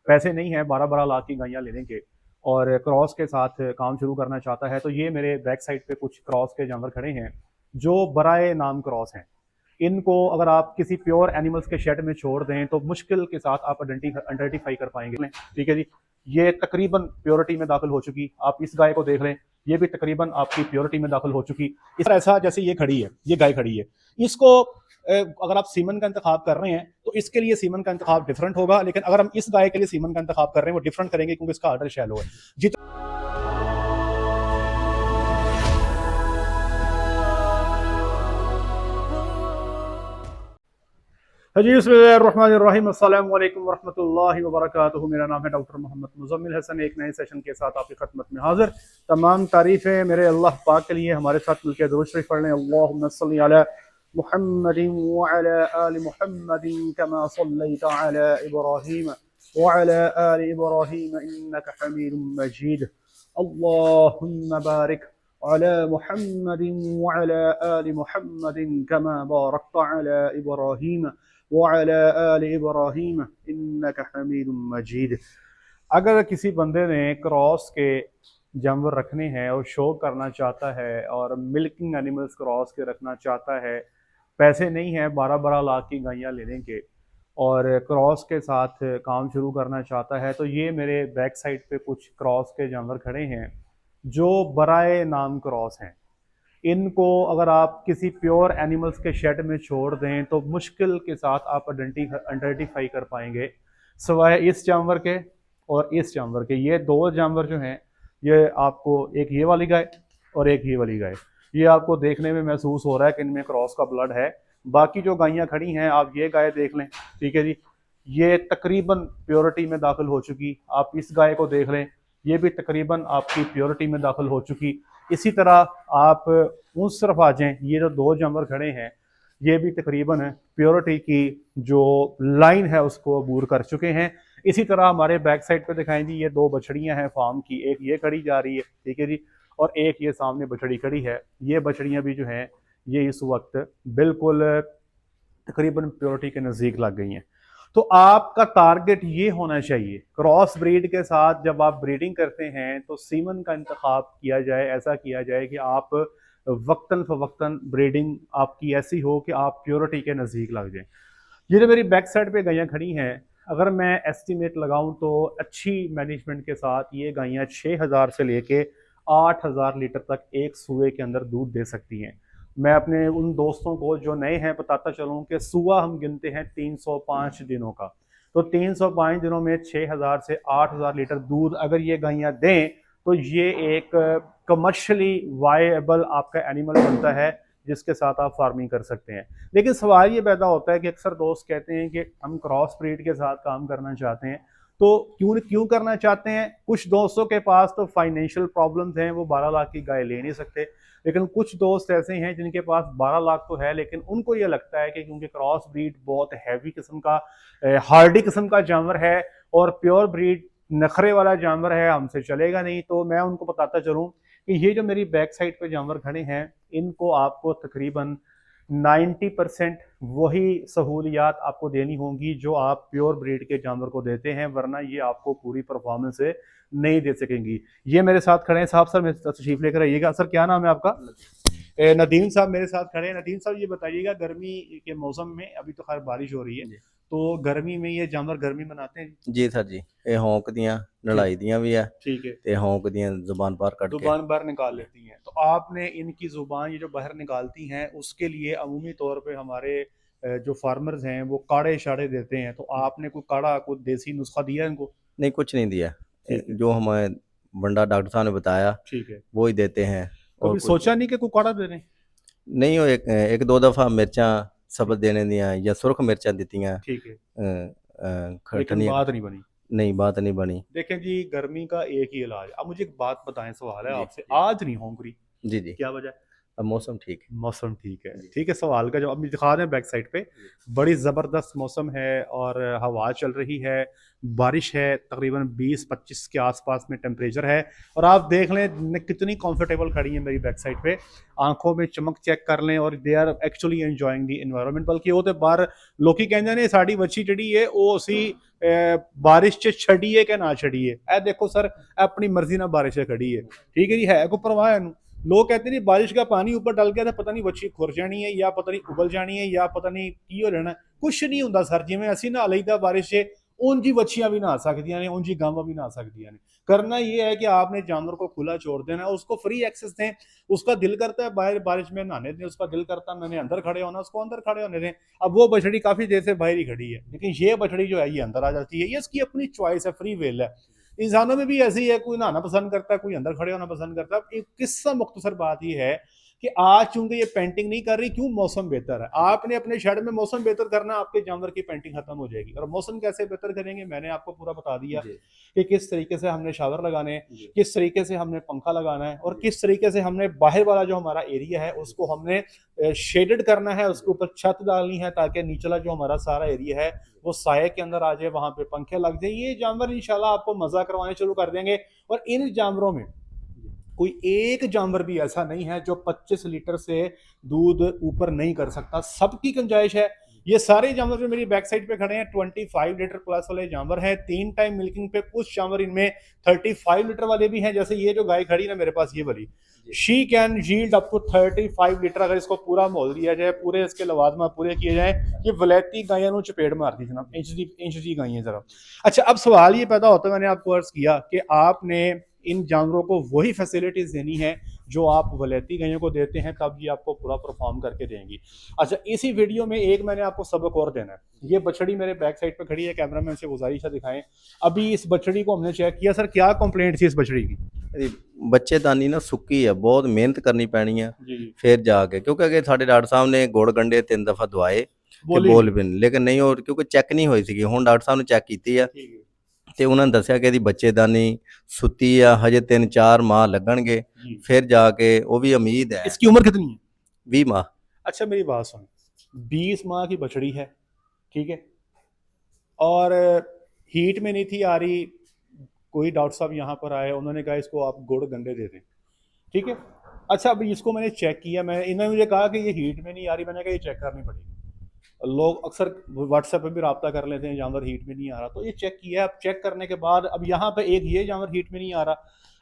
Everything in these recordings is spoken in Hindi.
पैसे नहीं है 12-12 लाख की गायें लेने के और क्रॉस के साथ काम शुरू करना चाहता है, तो ये मेरे बैक साइड पे कुछ क्रॉस के जानवर खड़े हैं जो बराए नाम क्रॉस हैं। इनको अगर आप किसी प्योर एनिमल्स के शेड में छोड़ दें तो मुश्किल के साथ आप आइडेंटिफाई कर पाएंगे। ठीक है जी, ये तकरीबन प्योरिटी में दाखिल हो चुकी। आप इस गाय को देख लें, ये भी तकरीबन आपकी प्योरिटी में दाखिल हो चुकी। इस ऐसा जैसे ये खड़ी है, ये गाय खड़ी है, इसको अगर आप सीमन का इंतखाब कर रहे हैं तो इसके लिए सीमन का इंतखाब डिफरेंट होगा, लेकिन अगर हम इस गाय के लिए सीमन का इंतखाब कर रहे हैं वो डिफरेंट करेंगे क्योंकि इसका आर्डर शैलो है। जी बिस्मिल्लाहिर्रहमानिर्रहीम, अस्सलाम वालेकुम वरहमतुल्लाहि वबरकातुहू। मेरा नाम है डॉक्टर मोहम्मद मुज़म्मिल हसन। एक नए सेशन के साथ आपकी खिदमत में हाजिर। तमाम तारीफ़ें मेरे अल्लाह पाक के लिए। हमारे साथ मिलकर दुरूद शरीफ पढ़ लें। अल्लाहुम्मा सल्लि अला मुहम्मदिन व अला आलि मुहम्मदिन कमा सल्लैता अला इब्राहीम व अला आलि इब्राहीम इन्नका हमीदुम मजीद। अल्लाहुम्मा बारिक अला मुहम्मदिन व अला आलि मुहम्मदिन कमा बारकता अला इब्राहीम वअला आलि इब्राहीम इन्नका हमीदुम मजीद। अगर किसी बंदे ने क्रॉस के जानवर रखने हैं और शो करना चाहता है और मिल्किंग एनिमल्स क्रॉस के रखना चाहता है, पैसे नहीं है 12-12 लाख की गायें लेने के और क्रॉस के साथ काम शुरू करना चाहता है, तो ये मेरे बैक साइड पे कुछ क्रॉस के जानवर खड़े हैं जो बराए नाम क्रॉस हैं। इनको अगर आप किसी प्योर एनिमल्स के शेड में छोड़ दें तो मुश्किल के साथ आप आइडेंटिफाई कर पाएंगे, सिवाय इस जानवर के और इस जानवर के। ये दो जानवर जो हैं, ये आपको एक ये वाली गाय और एक ये वाली गाय, ये आपको देखने में महसूस हो रहा है कि इनमें क्रॉस का ब्लड है। बाकी जो गायें खड़ी हैं, आप ये गाय देख लें, ठीक है जी, ये तकरीबन प्योरिटी में दाखिल हो चुकी। आप इस गाय को देख लें, ये भी तकरीबन आपकी प्योरिटी में दाखिल हो चुकी। इसी तरह आप उस तरफ आ जाएं, ये जो दो जानवर खड़े हैं ये भी तकरीबन प्योरिटी की जो लाइन है उसको अबूर कर चुके हैं। इसी तरह हमारे बैक साइड पे दिखाएं जी, ये दो बछड़ियां हैं फार्म की, एक ये खड़ी जा रही है, ठीक है जी, और एक ये सामने बछड़ी खड़ी है। ये बछड़ियां भी जो हैं ये इस वक्त बिल्कुल तकरीबन प्योरिटी के नज़दीक लग गई हैं। तो आपका टारगेट ये होना चाहिए, क्रॉस ब्रीड के साथ जब आप ब्रीडिंग करते हैं तो सीमन का इंतखाब किया जाए, ऐसा किया जाए कि आप वक्तन फवक्तन ब्रीडिंग आपकी ऐसी हो कि आप प्योरिटी के नज़दीक लग जाएं। ये जो मेरी बैक साइड पे गायें खड़ी हैं, अगर मैं एस्टिमेट लगाऊं तो अच्छी मैनेजमेंट के साथ ये गायें 6000 से लेके 8000 लीटर तक एक सुए के अंदर दूध दे सकती हैं। मैं अपने उन दोस्तों को जो नए हैं बताता चलूं कि सुआ हम गिनते हैं 305 दिनों का, तो 305 दिनों में 6000 से 8000 लीटर दूध अगर ये गायें दें तो ये एक कमर्शियली वायबल आपका एनिमल बनता है जिसके साथ आप फार्मिंग कर सकते हैं। लेकिन सवाल ये पैदा होता है कि अक्सर दोस्त कहते हैं कि हम क्रॉस ब्रीड के साथ काम करना चाहते हैं, तो क्यों करना चाहते हैं। कुछ दोस्तों के पास तो फाइनेंशियल प्रॉब्लम्स हैं, वो 12 लाख की गाय ले नहीं सकते, लेकिन कुछ दोस्त ऐसे हैं जिनके पास 12 लाख तो है, लेकिन उनको ये लगता है कि क्योंकि क्रॉस ब्रीड बहुत हैवी किस्म का हार्डी किस्म का जानवर है और प्योर ब्रीड नखरे वाला जानवर है, हमसे चलेगा नहीं। तो मैं उनको बताता चलूँ कि ये जो मेरी बैक साइड पे जानवर खड़े हैं, इनको आपको तकरीबन 90% वही सहूलियात आपको देनी होंगी जो आप प्योर ब्रीड के जानवर को देते हैं, वरना ये आपको पूरी परफॉर्मेंस नहीं दे सकेंगी। ये मेरे साथ खड़े हैं साहब, सर मेरे तशरीफ लेकर आइएगा। सर क्या नाम है आपका? नदीम साहब मेरे साथ खड़े हैं। नदीम साहब ये बताइएगा, गर्मी के मौसम में अभी तो खैर बारिश हो रही है, तो गर्मी में ये जानवर गर्मी मनाते हैं जी सर जी, ये हौंक दियां लड़ाई दियां भी है, ठीक है, ते हौंक दियां जुबान बाहर कट के जुबान बाहर निकाल लेती हैं। तो आपने इनकी जुबान ये जो बाहर निकालती हैं उसके लिए अमूमी तौर पे हमारे जो फार्मर्स हैं वो काढ़े शाड़े देते हैं, तो आपने कोई काढ़ा कोई देसी नुस्खा दिया इनको? नहीं, कुछ नहीं दिया। ठीक है, जो हमें बंडा डॉक्टर साहब ने बताया ठीक है। वो ही देते हैं। और कभी कुछ सोचा नहीं कि कोई काढ़ा दे दें? नहीं, वो एक दो दफा मिर्चा सबत देने दियां या सुर्ख मिर्चा दित्तियां, ठीक है, लेकिन खटनी बात नहीं बनी। नहीं, बात नहीं बनी। देखें जी, गर्मी का एक ही इलाज। अब मुझे एक बात बताएं, सवाल है जी आपसे, जी आज नहीं होंगी, जी जी। क्या वजह है? अब मौसम ठीक है। मौसम ठीक है, जी। ठीक है। सवाल का जवाब दिखा रहे हैं बैक साइड पे, बड़ी ज़बरदस्त मौसम है और हवा चल रही है, बारिश है, तकरीबन 20-25 के आसपास में टेम्परेचर है। और आप देख लें कितनी कंफर्टेबल खड़ी हैं मेरी बैक साइड पे, आंखों में चमक चेक कर लें और they are actually enjoying the environment. बल्कि वो तो बाहर लोग कहते हैं साड़ी बच्ची जड़ी है वो उसी बारिश च छड़ी है कि ना छड़ी है। ए देखो सर, अपनी मर्जी ना बारिश खड़ी है, ठीक है जी, है को परवाह है। लोग कहते हैं बारिश का पानी ऊपर डल गया तो पता नहीं बच्ची खुर जानी है या पता नहीं उबल जानी है या पता नहीं की हो जाना। कुछ नहीं होंगे सर, जिमें असी नहा लईदा बारिश से, उंज ही बच्चियां भी नहा सकदियां ने, उंज ही गावां भी नहा सकदियां ने। करना ये है कि आपने जानवर को खुला छोड़ देना है, उसको फ्री एक्सेस दें। उसका दिल करता है बाहर बारिश में नहाने दें, उसका दिल करता है मैंने अंदर खड़े होना, उसको अंदर खड़े होने दें। अब वो बछड़ी काफी देर से बाहर ही खड़ी है, लेकिन ये बछड़ी जो है ये अंदर आ जाती है। ये इसकी अपनी चॉइस है, फ्री विल है। इंसानों में भी ऐसे ही है, कोई नहाना पसंद करता है, कोई अंदर खड़े होना पसंद करता है। एक किस्सा मुख्तसर बात ये है कि आज चूंकि ये पेंटिंग नहीं कर रही, क्यों? मौसम बेहतर है। आपने अपने शेड में मौसम बेहतर करना, आपके जानवर की पेंटिंग खत्म हो जाएगी। और मौसम कैसे बेहतर करेंगे मैंने आपको पूरा बता दिया कि किस तरीके से हमने शावर लगाने हैं, किस तरीके से हमने पंखा लगाना है और किस तरीके से हमने बाहर वाला जो हमारा एरिया है उसको हमने शेडेड करना है, उसके ऊपर छत डालनी है ताकि नीचला जो हमारा सारा एरिया है वो साये के अंदर आ जाए, वहां पे पंखे लग जाए। ये जानवर इंशाल्लाह आपको मजा करवाने शुरू कर देंगे। और इन जानवरों में कोई एक जानवर भी ऐसा नहीं है जो 25 लीटर से दूध ऊपर नहीं कर सकता, सबकी गुंजाइश है। ये सारे जानवर जो मेरी बैक साइड पे खड़े हैं 25 लीटर प्लस वाले जानवर हैं। 3 टाइम मिल्किंग पे कुछ जानवर इनमें 35 लीटर वाले भी हैं। जैसे ये जो गाय खड़ी ना मेरे पास, ये वाली, she can yield up to 35 litre अगर इसको पूरा मोल दिया जाए, पूरे इसके लवाजमा पूरे किए जाए। ये वलैती गायों को चपेट मारती जनाब, इंच दी गायें जरा। अच्छा, अब सवाल ये पैदा होता है, मैंने आपको अर्ज किया कि आपने इन जानवरों को वही फैसिलिटीज देनी है जो आप वलैती गायों को देते हैं, तब ये आपको पूरा परफॉर्म करके देंगी। अच्छा, इसी वीडियो में एक मैंने आपको सबक और देना है। ये बछड़ी मेरे बैक साइड पे खड़ी है, कैमरामैन से गुजारिश है दिखाएं। अभी इस बछड़ी को हमने चेक किया। सर, क्या कंप्लेंट थी इस बछड़ी की? बच्चेदानी ना सुक्की है, बहुत मेहनत करनी पैनी है फिर जाके, क्योंकि अगे साढ़े डॉक्टर साहब ने गुड़ गंढे 3 दफा दवाए कि बोल भी लेकिन नहीं, और क्योंकि चेक नहीं हुई सी। हुण डॉक्टर साहब ने चेक की है ਤੇ ਉਹਨਾਂ ਨੇ ਦੱਸਿਆ ਕਿ ਇਹਦੀ ਬੱਚੇਦਾਨੀ ਸੁੱਤੀ ਆ, ਹਜੇ 3-4 ਮਾਹ ਲੱਗਣਗੇ ਫਿਰ ਜਾ ਕੇ, ਉਹ भी उम्मीद है। इसकी उम्र कितनी है? 20 माह। अच्छा, मेरी बात सुन, 20 माह की बछड़ी है, ठीक है, और हीट में नहीं थी आ रही। कोई डॉक्टर साहब यहाँ पर आए, उन्होंने कहा इसको आप गुड़ गंडे दे दें, ठीक है। अच्छा, अभी इसको मैंने चेक किया, इन्होंने मुझे कहा कि ये हीट में नहीं आ रही। मैंने कहा ये चेक करनी पड़ेगी। लोग अक्सर व्हाट्सएप पे भी रब्ता कर लेते हैं, जानवर हीट में नहीं आ रहा, तो ये चेक किया। अब चेक करने के बाद अब यहाँ पे एक ये जानवर हीट में नहीं आ रहा,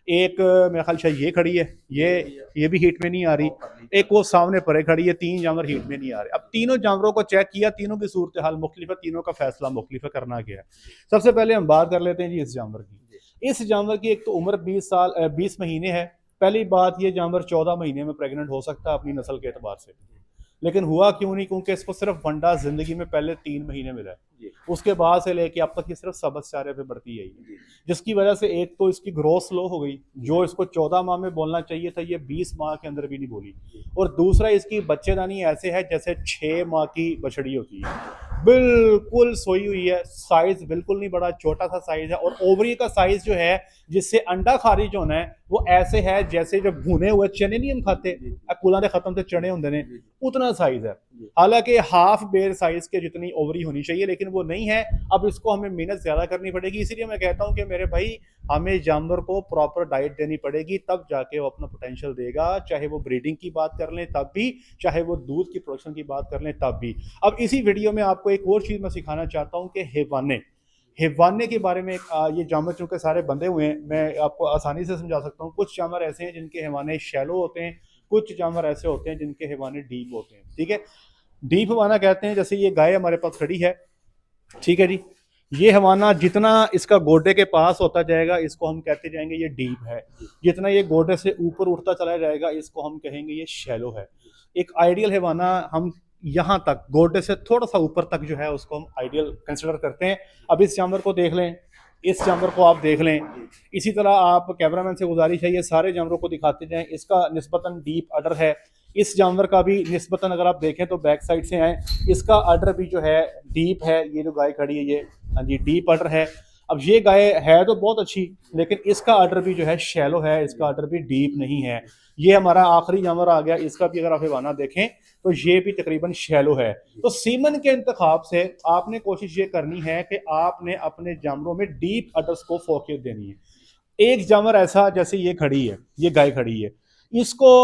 एक मेरे ख्याल शायद ये खड़ी है, ये भी हीट में नहीं आ रही, एक वो सामने परे खड़ी है। 3 जानवर हीट में नहीं आ रहे। अब तीनों जानवरों को चेक किया, तीनों की सूरत हाल मुख्तलिफ है, तीनों का फैसला मुख्तलिफ है, करना क्या है। सबसे पहले हम बात कर लेते हैं जी इस जानवर की। इस जानवर की एक तो उम्र 20 महीने है। पहली बात, ये जानवर 14 महीने में प्रेग्नेंट हो सकता है अपनी नस्ल के एतबार से, लेकिन हुआ क्यों नहीं? क्योंकि इसको सिर्फ वंडा जिंदगी में पहले 3 महीने मिला है, उसके बाद से लेके अब तक ये सिर्फ सबस चारे पे बढ़ती है, जिसकी वजह से एक तो इसकी ग्रोथ स्लो हो गई। जो इसको 14 माह में बोलना चाहिए था, ये 20 माह के अंदर भी नहीं बोली। और दूसरा, इसकी बच्चेदानी ऐसे है जैसे 6 माह की बछड़ी होती है, बिल्कुल सोई हुई है। साइज बिल्कुल नहीं बड़ा, छोटा सा साइज है। और ओवरी का साइज जो है जिससे अंडा खारिज होना है वो ऐसे है जैसे जो भुने हुए चने नहीं हम खाते, कुला ने खत्म से चने होंगे ने, उतना साइज है। हालांकि हाफ बेर साइज के जितनी ओवरी होनी चाहिए, लेकिन वो नहीं है। अब इसको हमें मेहनत ज्यादा करनी पड़ेगी। इसीलिए मैं कहता हूं कि मेरे भाई, हमें जानवर को प्रॉपर डाइट देनी पड़ेगी, तब जाके वो अपना पोटेंशियल देगा। चाहे वो ब्रीडिंग की बात कर लें तब भी, चाहे वो दूध की प्रोडक्शन की बात कर लें तब भी। अब इसी वीडियो में आपको एक और चीज मैं सिखाना चाहता हूं कि हैवाने के बारे में। ये जानवर चूंकि सारे बंधे हुए हैं, मैं आपको आसानी से समझा सकता हूँ। कुछ जानवर ऐसे हैं जिनके हैवाने शैलो होते हैं, कुछ जानवर ऐसे होते हैं जिनके हैवाने डीप होते हैं, ठीक है। डीप हैवाना कहते हैं, जैसे ये गाय हमारे पास खड़ी है, ठीक है जी। ये हैवाना जितना इसका गोडे के पास होता जाएगा, इसको हम कहते जाएंगे ये डीप है। जितना ये गोडे से ऊपर उठता चला जाएगा, इसको हम कहेंगे ये शैलो है। एक आइडियल हैवाना हम यहाँ तक, गोडे से थोड़ा सा ऊपर तक जो है, उसको हम आइडियल कंसिडर करते हैं। अब इस जानवर को देख लें, इस जानवर को आप देख लें। इसी तरह आप कैमरामैन से गुजारिश है, ये सारे जानवरों को दिखाते जाएं। इसका निस्बतन डीप अडर है। इस जानवर का भी निस्बतन अगर आप देखें तो बैक साइड से आए, इसका अडर भी जो है डीप है। ये जो गाय खड़ी है ये, हाँ जी, डीप अडर है। अब ये गाय है तो बहुत अच्छी, लेकिन इसका आर्डर भी जो है शैलो है, इसका आर्डर भी डीप नहीं है। ये हमारा आखिरी जानवर आ गया, इसका भी अगर आप हवाना देखें तो ये भी तकरीबन शैलो है। तो सीमन के इंतखाब से आपने कोशिश ये करनी है कि आपने अपने जानवरों में डीप अडर्स को फोकस देनी है। एक जानवर ऐसा जैसे ये खड़ी है, ये गाय खड़ी है, इसको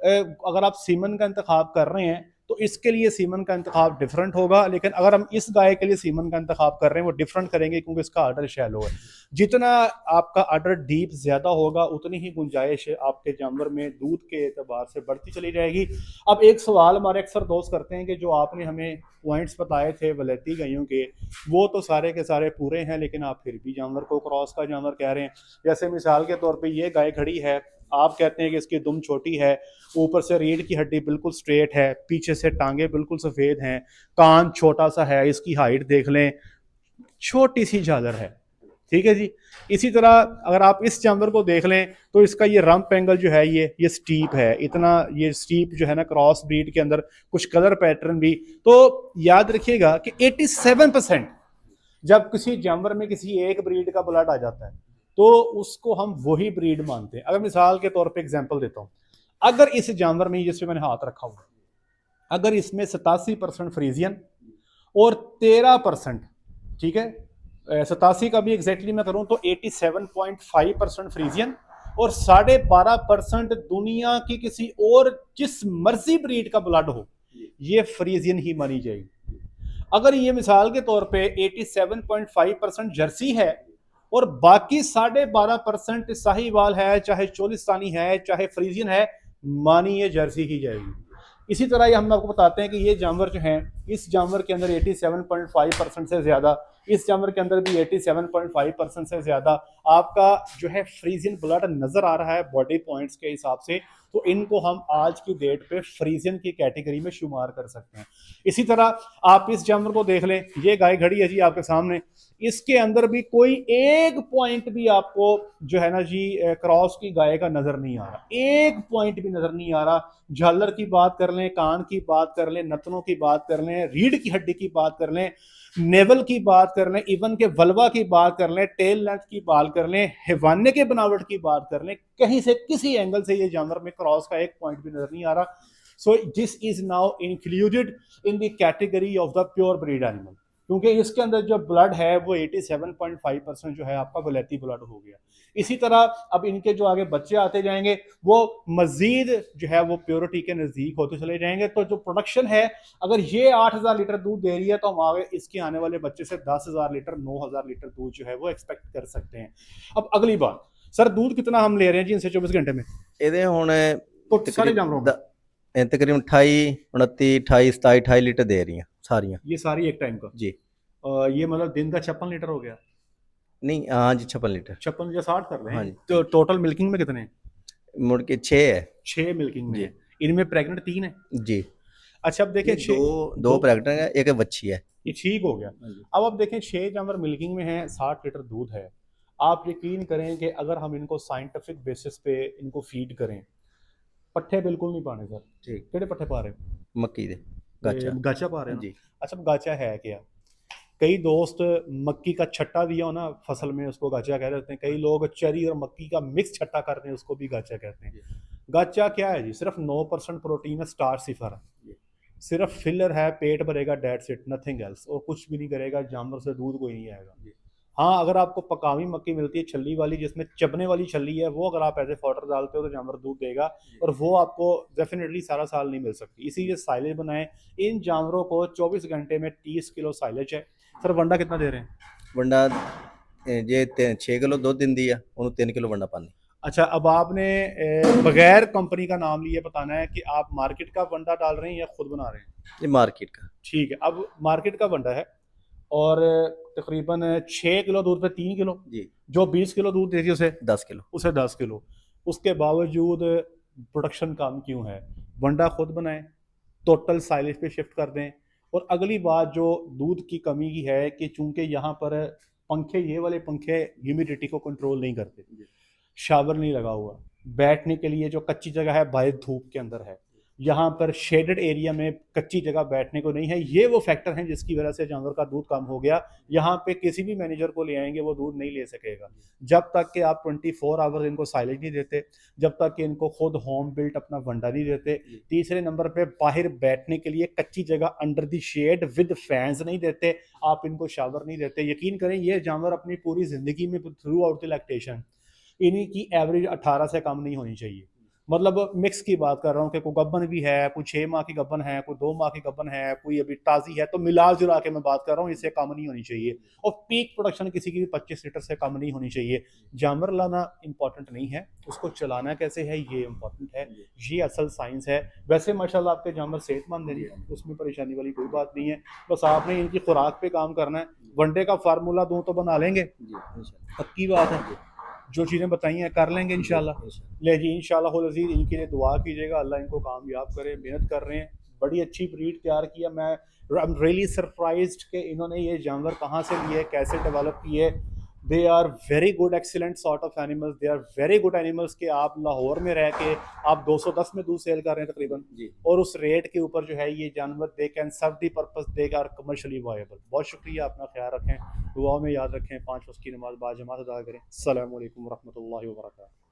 अगर आप सीमन का इंतखाब कर रहे हैं तो इसके लिए सीमन का इंतखाब डिफरेंट होगा, लेकिन अगर हम इस गाय के लिए सीमन का इंतखाब कर रहे हैं वो डिफरेंट करेंगे, क्योंकि इसका आर्डर शैलो है। जितना आपका आर्डर डीप ज्यादा होगा उतनी ही गुंजाइश आपके जानवर में दूध के एतबार से बढ़ती चली जाएगी। अब एक सवाल हमारे अक्सर दोस्त करते हैं कि जो आपने हमें पॉइंट्स बताए थे वलैती गायों के, वो तो सारे के सारे पूरे हैं, लेकिन आप फिर भी जानवर को क्रॉस का जानवर कह रहे हैं। जैसे मिसाल के तौर पर ये गाय खड़ी है, आप कहते हैं कि इसकी दुम छोटी है, ऊपर से रीढ़ की हड्डी बिल्कुल स्ट्रेट है, पीछे से टांगे बिल्कुल सफेद हैं, कान छोटा सा है, इसकी हाइट देख लें, छोटी सी झालर है, ठीक है जी। इसी तरह अगर आप इस जानवर को देख लें तो इसका ये रंप एंगल जो है ये स्टीप है, इतना ये स्टीप जो है ना, क्रॉस ब्रीड के अंदर कुछ कलर पैटर्न भी। तो याद रखिएगा कि 87% जब किसी जानवर में किसी एक ब्रीड का ब्लड आ जाता है तो उसको हम वही ब्रीड मानते हैं। अगर मिसाल के तौर पे एग्जांपल देता हूं, अगर इस जानवर में जिस पे मैंने हाथ रखा हुआ, अगर इसमें 87% फ्रीजियन और 13%, ठीक है, 87 का भी एग्जैक्टली मैं करूं तो 87.5% फ्रीजियन और 12.5% दुनिया की किसी और जिस मर्जी ब्रीड का ब्लड हो, ये फ्रीजियन ही मानी जाएगी। अगर ये मिसाल के तौर पे 87.5% जर्सी है और बाकी 12.5% साहिवाल है, चाहे चोलिस्तानी है, चाहे फ्रीजियन है, मानी ये जर्सी ही जाएगी। इसी तरह ये हम आपको बताते हैं कि ये जानवर जो हैं, इस जानवर के अंदर 87.5% से ज़्यादा, इस जानवर के अंदर भी 87.5% से ज़्यादा आपका जो है फ्रीजियन ब्लड नज़र आ रहा है बॉडी पॉइंट्स के हिसाब से, तो इनको हम आज की डेट पे फ्रीजियन की कैटेगरी में शुमार कर सकते हैं। इसी तरह आप इस जानवर को देख लें, ये गाय खड़ी है जी आपके सामने, इसके अंदर भी कोई एक पॉइंट भी आपको जो है ना जी क्रॉस की गाय का नजर नहीं आ रहा, एक पॉइंट भी नजर नहीं आ रहा। झालर की बात कर लें, कान की बात कर लें, नथनों की बात कर लें, रीढ़ की हड्डी की बात कर लें, नेवल की बात कर लें, इवन के वल्वा की बात कर लें, टेल लेंथ की बात कर लें, हैवाने के बनावट की बात कर लें, कहीं से किसी एंगल से ये जानवर में क्रॉस का एक पॉइंट भी नजर नहीं आ रहा। So this is now included in the category of the pure breed animal, क्योंकि इसके अंदर जो ब्लड है वो 87.5% जो है आपका वलैती ब्लड हो गया। इसी तरह अब इनके जो आगे बच्चे आते जाएंगे वो मजीद जो है वो प्योरिटी के नज़दीक होते चले जाएंगे। तो जो प्रोडक्शन है, अगर ये 8,000 लीटर दूध दे रही है तो हम आगे इसके आने वाले बच्चे से 10,000 लीटर 9,000 लीटर दूध जो है वो एक्सपेक्ट कर सकते हैं। अब अगली बात, सर दूध कितना हम ले रहे हैं जी इनसे 24 घंटे में? ਇਹਦੇ ਹੁਣ तो सारे जानवरों में ਤਕਰੀਬਨ 28 29 28 27 28 ਲੀਟਰ ਦੇ ਰਹੀਆਂ ਸਾਰੀਆਂ ये सारी एक टाइम का जी। ये मतलब दिन का 56 लीटर हो गया। नहीं हाँ जी 56 लीटर 56 या 60 कर रहे हाँ हैं। जी। तो टोटल मिल्किंग में कितने हैं? मुड़ के 6 है 6 मिल्किंग में जी। है। इनमें प्रेग्नेंट 3 है। जी। अच्छा अब देखें दो दो प्रेग्नेंट है, एक बच्ची है। ये ठीक हो गया। अब आप देखें 6 जानवर मिल्किंग में है, 60 लीटर दूध है। आप यकीन करें कि अगर हम इनको साइंटिफिक बेसिस पे इनको फीड करें, पट्ठे बिल्कुल नहीं पाने सर। ठीक। केड़े पट्ठे पा रहे हो? मक्की दे गाचा गाचा पा रहे हैं जी। अच्छा गाचा है क्या? कई दोस्त मक्की का छट्टा दिया हो ना फसल में, उसको गाचा कह देते हैं। कई लोग चरी और मक्की का मिक्स छट्टा करते हैं, उसको भी गाचा कहते हैं। गाचा क्या है जी? सिर्फ 9% प्रोटीन है, स्टार्च सिफर है, सिर्फ फिलर है, पेट भरेगा, डेट्स इट, नथिंग एल्स, और कुछ भी नहीं करेगा। जानवर से दूध कोई नहीं आएगा। हाँ अगर आपको पकावी मक्की मिलती है छल्ली वाली, जिसमें चबने वाली छल्ली है, वो अगर आप ऐसे फॉडर डालते हो तो जानवर दूध देगा, और वो आपको डेफिनेटली सारा साल नहीं मिल सकती। इसीलिए साइलेज बनाएं। इन जानवरों को 24 घंटे में 30 किलो साइलेज है। सर वंडा कितना दे रहे हैं? वंडा जे 6 किलो दूध दिंदी है, ਉਹਨੂੰ 3 किलो वंडा पानी। अच्छा अब आपने बगैर कंपनी का नाम लिए बताना है कि आप मार्केट का वंडा डाल रहे हैं या खुद बना रहे हैं? ये मार्केट का। ठीक है, अब मार्केट का वंडा है और तकरीबन 6 किलो दूध पे 3 किलो जी। जो 20 किलो दूध देती है उसे 10 किलो। उसे 10 किलो। उसके बावजूद प्रोडक्शन कम क्यों है? वंडा खुद बनाएं, टोटल साइलेज पे शिफ्ट कर दें। और अगली बात जो दूध की कमी की है कि चूंकि यहाँ पर पंखे, ये वाले पंखे ह्यूमिडिटी को कंट्रोल नहीं करते, शावर नहीं लगा हुआ, बैठने के लिए जो कच्ची जगह है बाहर धूप के अंदर है, यहाँ पर शेडेड एरिया में कच्ची जगह बैठने को नहीं है। ये वो फैक्टर हैं जिसकी वजह से जानवर का दूध कम हो गया। यहाँ पे किसी भी मैनेजर को ले आएंगे वो दूध नहीं ले सकेगा जब तक कि आप 24 आवर्स इनको साइलेज नहीं देते, जब तक कि इनको खुद होम बिल्ट अपना वंडा नहीं देते। तीसरे नंबर पे बाहर बैठने के लिए कच्ची जगह under the shade with fans नहीं देते, आप इनको शावर नहीं देते। यकीन करें ये जानवर अपनी पूरी ज़िंदगी में थ्रू आउट द लैक्टेशन इन्हीं की एवरेज 18 से कम नहीं होनी चाहिए। मतलब मिक्स की बात कर रहा हूँ कि कोई गब्बन भी है, कोई 6 माह की गब्बन है, कोई 2 माह की गब्बन है, कोई अभी ताज़ी है, तो मिला जुला के मैं बात कर रहा हूँ, इससे कम नहीं होनी चाहिए। और पीक प्रोडक्शन किसी की भी 25 लीटर से कम नहीं होनी चाहिए। जानवर लाना इंपॉर्टेंट नहीं है, उसको चलाना कैसे है ये इंपॉर्टेंट है, ये असल साइंस है। वैसे माशाल्लाह आपके जानवर सेहतमंद है, उसमें परेशानी वाली कोई बात नहीं है। बस आपने इनकी खुराक पे काम करना है। वनडे का फार्मूला दूं तो बना लेंगे, पक्की बात है। जो चीज़ें बताई हैं कर लेंगे इंशाल्लाह। ले जी इंशाल्लाह अज़ीज़, इनके लिए दुआ कीजिएगा, अल्लाह इनको कामयाब करे। मेहनत कर रहे हैं, बड़ी अच्छी ब्रीड तैयार किया। मैं आई एम रियली सरप्राइज्ड कि इन्होंने ये जानवर कहाँ से लिए, कैसे डेवलप किए। They are very good excellent sort of animals, they are very good animals के आप लाहौर में रह के आप 210 में दूध सेल कर रहे हैं तकरीबन, और उस रेट के ऊपर जो है ये जानवर they can serve the purpose, they are commercially viable. बहुत शुक्रिया, अपना ख्याल रखें, दुआ में याद रखें, 5 वक्त की नमाज बाजमात अदा करें। अस्सलामु अलैकुम वरहमतुल्लाहि वबरकातुहू।